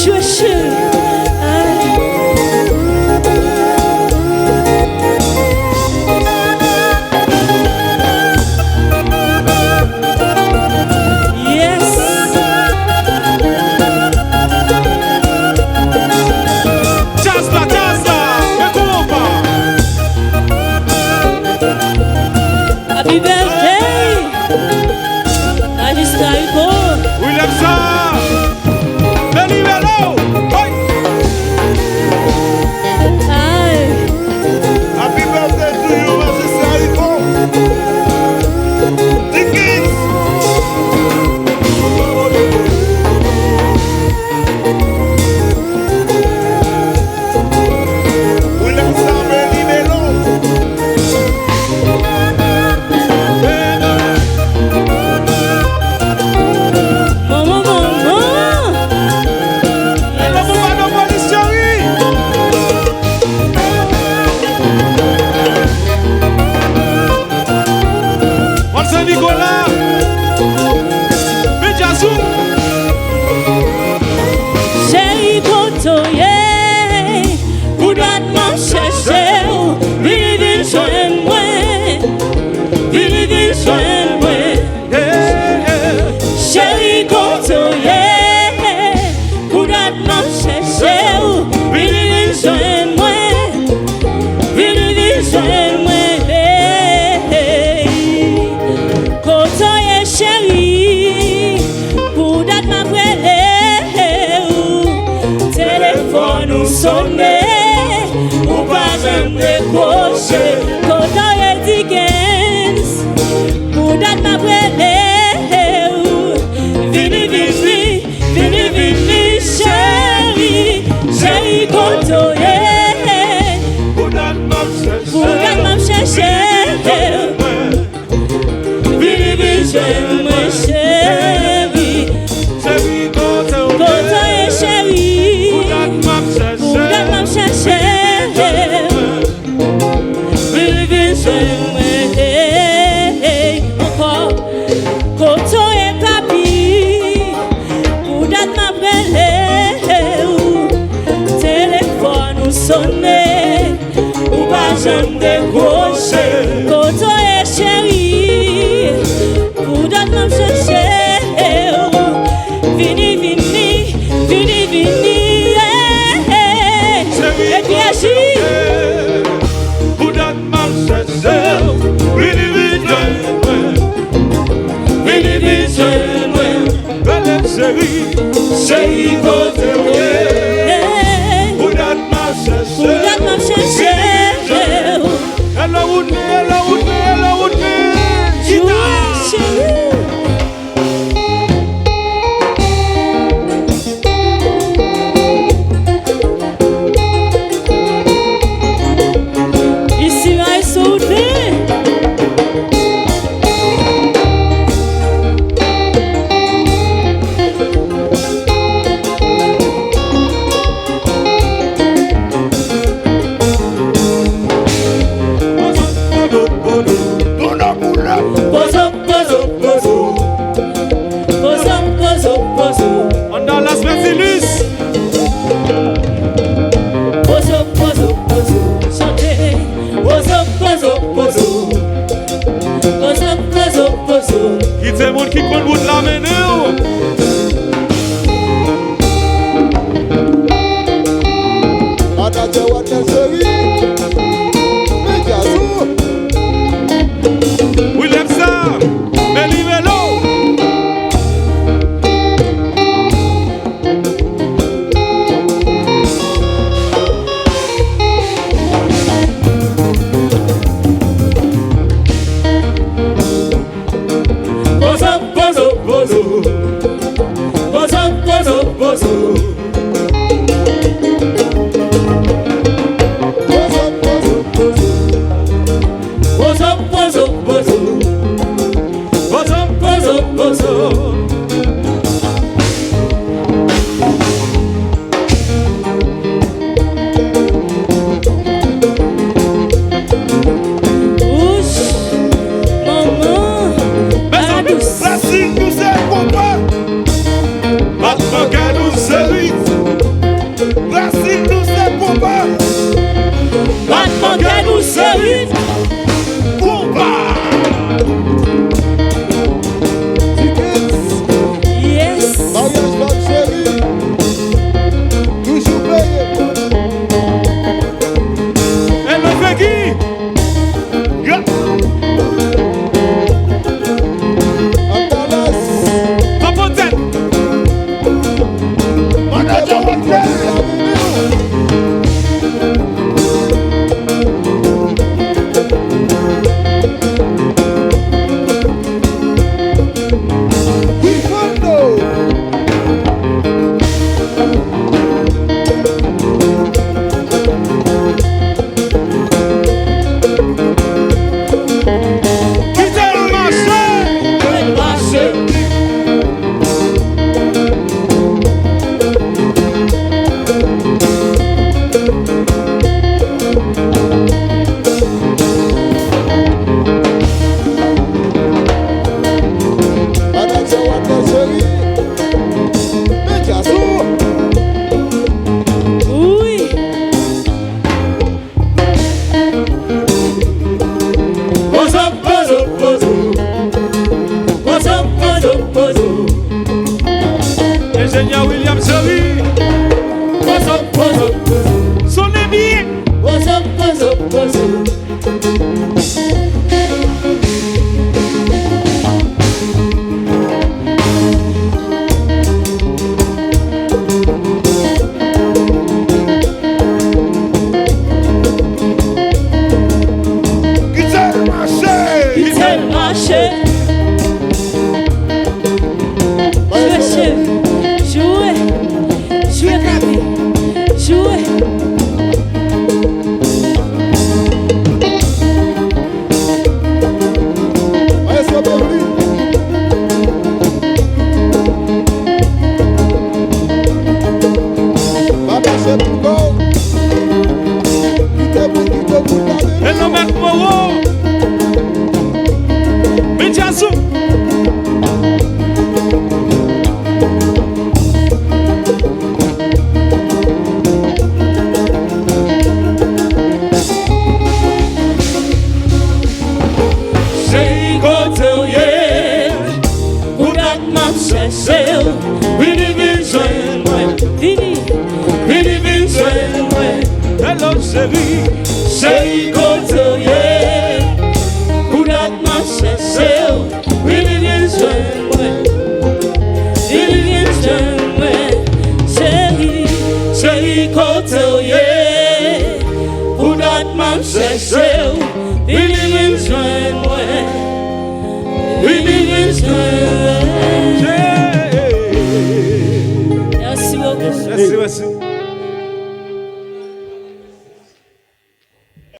jouer chérie. Happy birthday, Alice Taibo. William Sa, Benny Bello. Happy birthday to you, my sister Taibo. Dickens. William Sa, Benny Bello. Nicolas, Béjassou. Chérie Kotoye, vous doit m'en chercher. Vini, vini, joigne-moi. Vini, vini, joigne-moi. Chérie Kotoye, vous doit m'en chercher. Vini, vini, joigne-moi. Vini, vini, joigne-moi. Chérie, pour date ma brûlée, téléphone ou sonné, ou pas jamais décroché. Quand on est Dickens, pour date ma brûlée, vini, vini, vini, vini, chérie, chérie, quand on est, pour date ma chercher. J'aime chérie, Chérie, Koto est chérie, pour m'en chercher. Vivi, j'aime encore. Koto est papi, pour ma brûlée. Téléphone ou sonné, ou pas j'aime décrocher. Koto est chérie, pour m'en chercher. Vini, vini, vini, vini, et puis agis. Pour m'en chercher. Vini, vini, Vini, vini, belle chérie, chérie, côté pour m'en chercher. Elle a roulé, elle a roulé, elle a roulé. Ici, I sauté. Dans Las Vegas. Pozo, pozo, pozo, chantez. Pozo, pozo, pozo. Pozo, pozo, pozo. Qui c'est monde qui compte bout de la menée? Anaje wa teseri, Béjassou. William Sa, Benny Bello. Pozo, pozo, pozo. Pozo, pozo, pozo. Pozo, pozo, pozo. Bozo, bozo, bozo. Racine nous est compas. Maintenant qu'elle nous série. Chérie, sonnez bien. Guitare marché. Tel marché. Jouez, papi. Jouez. Maestro Bobby. Baba c'est pour go. Quittez pour la Et le maître Moreau. Médiazou. Sei cotoye, udat mam sesel, vini vinzen mwen, vini vinzen mwen. Hello, chérie. Sei cotoye, udat mam sesel, vini vinzen mwen, vini vinzen mwen. Sei cotoye, udat mam sesel, vini vinzen mwen. Merci beaucoup. Merci, merci.